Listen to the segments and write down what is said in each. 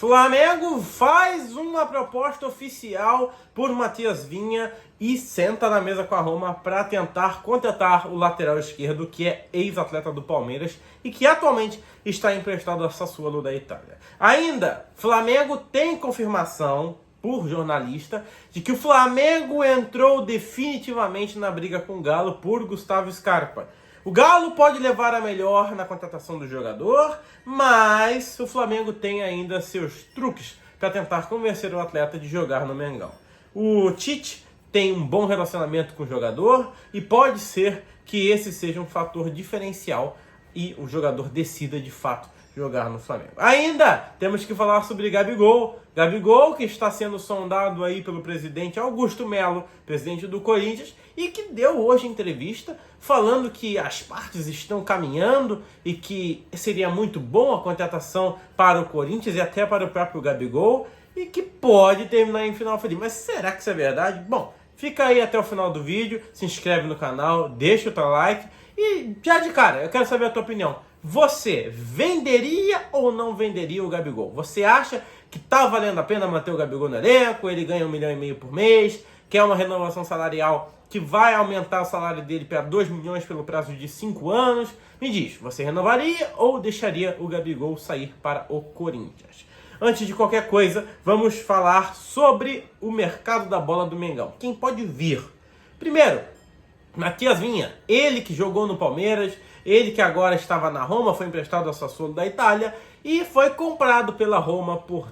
Flamengo faz uma proposta oficial por Matias Vinha e senta na mesa com a Roma para tentar contratar o lateral esquerdo, que é ex-atleta do Palmeiras e que atualmente está emprestado ao Sassuolo da Itália. Ainda, Flamengo tem confirmação por jornalista de que o Flamengo entrou definitivamente na briga com o Galo por Gustavo Scarpa. O Galo pode levar a melhor na contratação do jogador, mas o Flamengo tem ainda seus truques para tentar convencer o atleta de jogar no Mengão. O Tite tem um bom relacionamento com o jogador e pode ser que esse seja um fator diferencial e o jogador decida de fato jogar no Flamengo. Ainda temos que falar sobre Gabigol. Gabigol, que está sendo sondado aí pelo presidente Augusto Melo, presidente do Corinthians, e que deu hoje entrevista falando que as partes estão caminhando e que seria muito bom a contratação para o Corinthians e até para o próprio Gabigol e que pode terminar em final feliz. Mas será que isso é verdade? Bom, fica aí até o final do vídeo, se inscreve no canal, deixa o teu like e já de cara, eu quero saber a tua opinião. Você venderia ou não venderia o Gabigol? Você acha que tá valendo a pena manter o Gabigol no elenco? Ele ganha 1,5 milhão por mês, quer uma renovação salarial que vai aumentar o salário dele para 2 milhões pelo prazo de 5 anos. Me diz, você renovaria ou deixaria o Gabigol sair para o Corinthians? Antes de qualquer coisa, vamos falar sobre o mercado da bola do Mengão. Quem pode vir? Primeiro, Matias Vinha, ele que jogou no Palmeiras, ele que agora estava na Roma, foi emprestado ao Sassuolo da Itália e foi comprado pela Roma por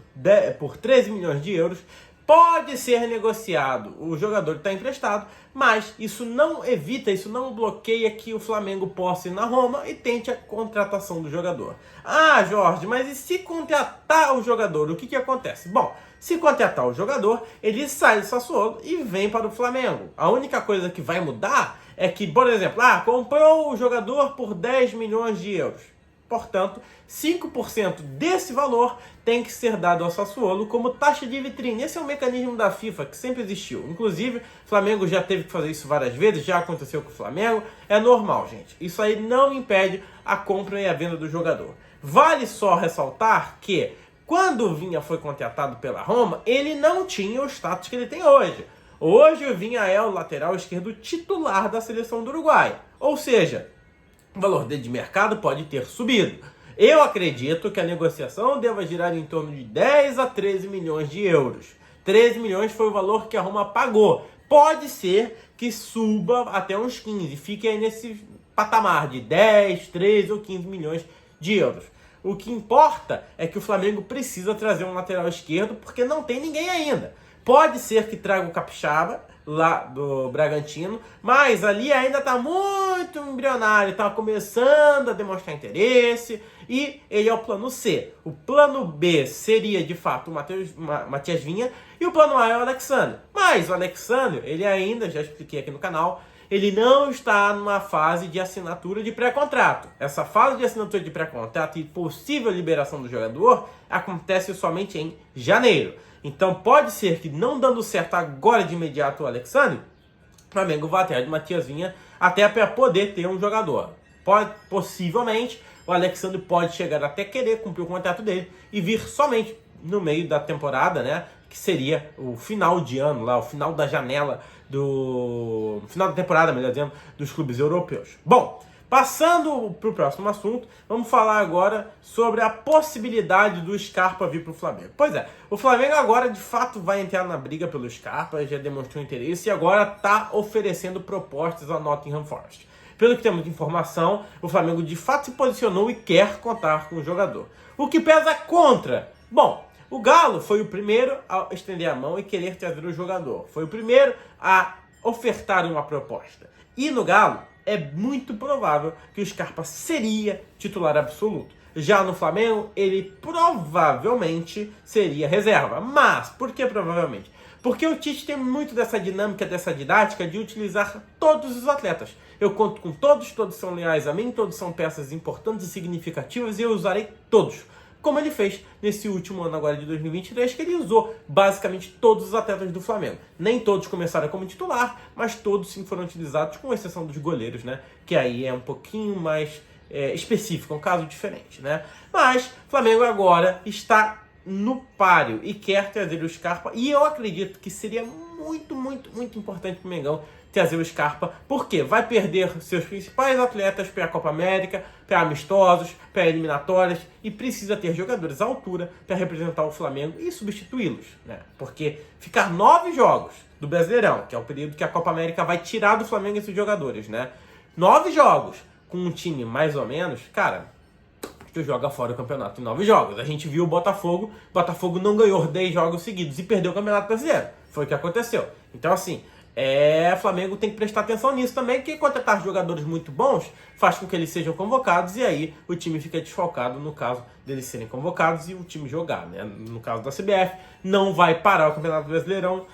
13 milhões de euros. Pode ser negociado, o jogador está emprestado, mas isso não evita, isso não bloqueia que o Flamengo possa ir na Roma e tente a contratação do jogador. Ah, Jorge, mas e se contratar o jogador, o que acontece? Bom, se contratar o jogador, ele sai do Sassuolo e vem para o Flamengo. A única coisa que vai mudar é que, por exemplo, comprou o jogador por 10 milhões de euros. Portanto, 5% desse valor tem que ser dado ao Sassuolo como taxa de vitrine. Esse é um mecanismo da FIFA que sempre existiu. Inclusive, o Flamengo já teve que fazer isso várias vezes, já aconteceu com o Flamengo. É normal, gente. Isso aí não impede a compra e a venda do jogador. Vale só ressaltar que, quando o Vinha foi contratado pela Roma, ele não tinha o status que ele tem hoje. Hoje o Vinha é o lateral esquerdo titular da seleção do Uruguai. Ou seja, o valor dele de mercado pode ter subido. Eu acredito que a negociação deva girar em torno de 10 a 13 milhões de euros. 13 milhões foi o valor que a Roma pagou. Pode ser que suba até uns 15. Fique aí nesse patamar de 10, 13 ou 15 milhões de euros. O que importa é que o Flamengo precisa trazer um lateral esquerdo porque não tem ninguém ainda. Pode ser que traga o Capixaba, lá do Bragantino, mas ali ainda está muito embrionário, está começando a demonstrar interesse e ele é o plano C. O plano B seria, de fato, o Matias Vinha e o plano A é o Alexandre. Mas o Alexandre, ele ainda, já expliquei aqui no canal, ele não está numa fase de assinatura de pré-contrato. Essa fase de assinatura de pré-contrato e possível liberação do jogador acontece somente em janeiro. Então pode ser que, não dando certo agora de imediato o Alexandre, o Flamengo vá atrás de Matias Vinha até para poder ter um jogador. Possivelmente o Alexandre pode chegar até querer cumprir o contrato dele e vir somente no meio da temporada, né? Que seria o final de ano, lá, o final da janela final da temporada, melhor dizendo, dos clubes europeus. Bom, passando para o próximo assunto, vamos falar agora sobre a possibilidade do Scarpa vir para o Flamengo. Pois é, o Flamengo agora de fato vai entrar na briga pelo Scarpa, já demonstrou interesse e agora está oferecendo propostas ao Nottingham Forest. Pelo que temos de informação, o Flamengo de fato se posicionou e quer contar com o jogador. O que pesa contra? Bom, o Galo foi o primeiro a estender a mão e querer trazer o jogador. Foi o primeiro a ofertar uma proposta. E no Galo, é muito provável que o Scarpa seria titular absoluto. Já no Flamengo, ele provavelmente seria reserva. Mas, por que provavelmente? Porque o Tite tem muito dessa dinâmica, dessa didática de utilizar todos os atletas. Eu conto com todos, todos são leais a mim, todos são peças importantes e significativas e eu usarei todos. Como ele fez nesse último ano agora de 2023, que ele usou basicamente todos os atletas do Flamengo. Nem todos começaram como titular, mas todos sim foram utilizados, com exceção dos goleiros, né? Que aí é um pouquinho mais específico, é um caso diferente, né? Mas o Flamengo agora está no páreo e quer trazer o Scarpa. E eu acredito que seria muito, muito, muito importante para o Mengão trazer o Scarpa, porque vai perder seus principais atletas para a Copa América, para amistosos, para eliminatórias, e precisa ter jogadores à altura para representar o Flamengo e substituí-los, né? Porque ficar 9 jogos do Brasileirão, que é o período que a Copa América vai tirar do Flamengo esses jogadores, né? 9 jogos com um time mais ou menos, cara, tu joga fora o campeonato em 9 jogos. A gente viu o Botafogo não ganhou 10 jogos seguidos e perdeu o Campeonato Brasileiro. Foi o que aconteceu. Então, assim, o Flamengo tem que prestar atenção nisso também, que contratar jogadores muito bons faz com que eles sejam convocados e aí o time fica desfalcado no caso deles serem convocados e o time jogar, né? No caso da CBF, não vai parar o Campeonato Brasileirão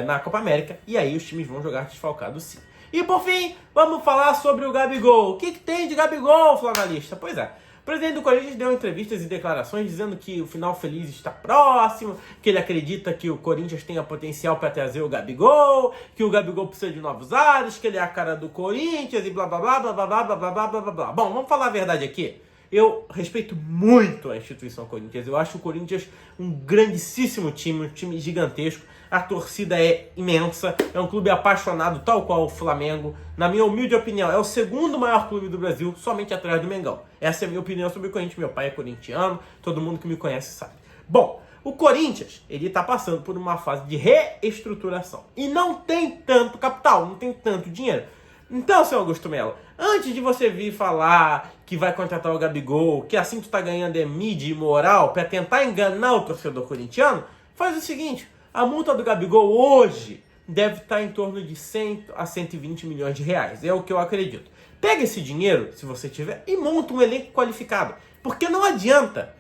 na Copa América e aí os times vão jogar desfalcados sim. E por fim, vamos falar sobre o Gabigol. O que tem de Gabigol, flamenguista? Pois é. O presidente do Corinthians deu entrevistas e declarações dizendo que o final feliz está próximo, que ele acredita que o Corinthians tenha potencial para trazer o Gabigol, que o Gabigol precisa de novos ares, que ele é a cara do Corinthians e blá blá blá blá blá blá blá blá blá blá blá. Bom, vamos falar a verdade aqui. Eu respeito muito a instituição Corinthians. Eu acho o Corinthians um grandíssimo time, um time gigantesco. A torcida é imensa, é um clube apaixonado, tal qual o Flamengo. Na minha humilde opinião, é o segundo maior clube do Brasil, somente atrás do Mengão. Essa é a minha opinião sobre o Corinthians. Meu pai é corintiano, todo mundo que me conhece sabe. Bom, o Corinthians, ele está passando por uma fase de reestruturação. E não tem tanto capital, não tem tanto dinheiro. Então, seu Augusto Melo, antes de você vir falar que vai contratar o Gabigol, que assim tu tá ganhando mídia e moral para tentar enganar o torcedor corintiano, faz o seguinte, a multa do Gabigol hoje deve estar em torno de 100 a 120 milhões de reais, é o que eu acredito. Pega esse dinheiro, se você tiver, e monta um elenco qualificado. Porque não adianta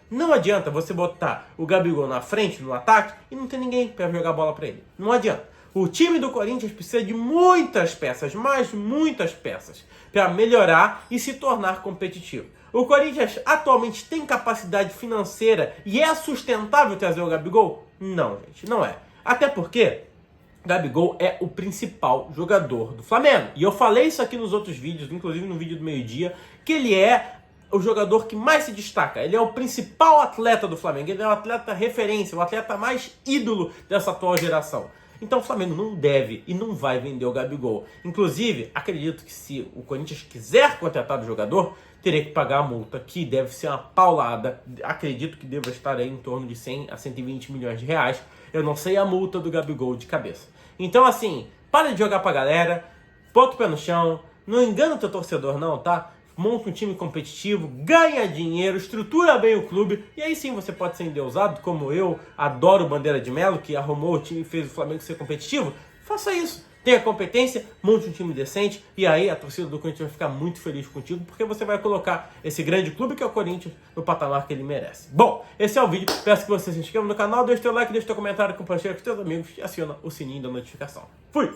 você botar o Gabigol na frente, no ataque, e não ter ninguém para jogar bola para ele. Não adianta. O time do Corinthians precisa de muitas peças, mas muitas peças, para melhorar e se tornar competitivo. O Corinthians atualmente tem capacidade financeira e é sustentável trazer o Gabigol? Não, gente, não é. Até porque Gabigol é o principal jogador do Flamengo. E eu falei isso aqui nos outros vídeos, inclusive no vídeo do meio-dia, que ele é o jogador que mais se destaca. Ele é o principal atleta do Flamengo. Ele é o atleta referência, o atleta mais ídolo dessa atual geração. Então o Flamengo não deve e não vai vender o Gabigol. Inclusive, acredito que se o Corinthians quiser contratar o jogador, teria que pagar a multa, que deve ser uma paulada. Acredito que deva estar aí em torno de 100 a 120 milhões de reais. Eu não sei a multa do Gabigol de cabeça. Então assim, para de jogar pra galera, bota o pé no chão, não engana o teu torcedor não, tá? Monta um time competitivo, ganha dinheiro, estrutura bem o clube, e aí sim você pode ser endeusado, como eu adoro o Bandeira de Melo, que arrumou o time e fez o Flamengo ser competitivo. Faça isso, tenha competência, monte um time decente, e aí a torcida do Corinthians vai ficar muito feliz contigo, porque você vai colocar esse grande clube que é o Corinthians no patamar que ele merece. Bom, esse é o vídeo, peço que você se inscreva no canal, deixe seu like, deixe seu comentário, compartilhe com seus amigos e aciona o sininho da notificação. Fui!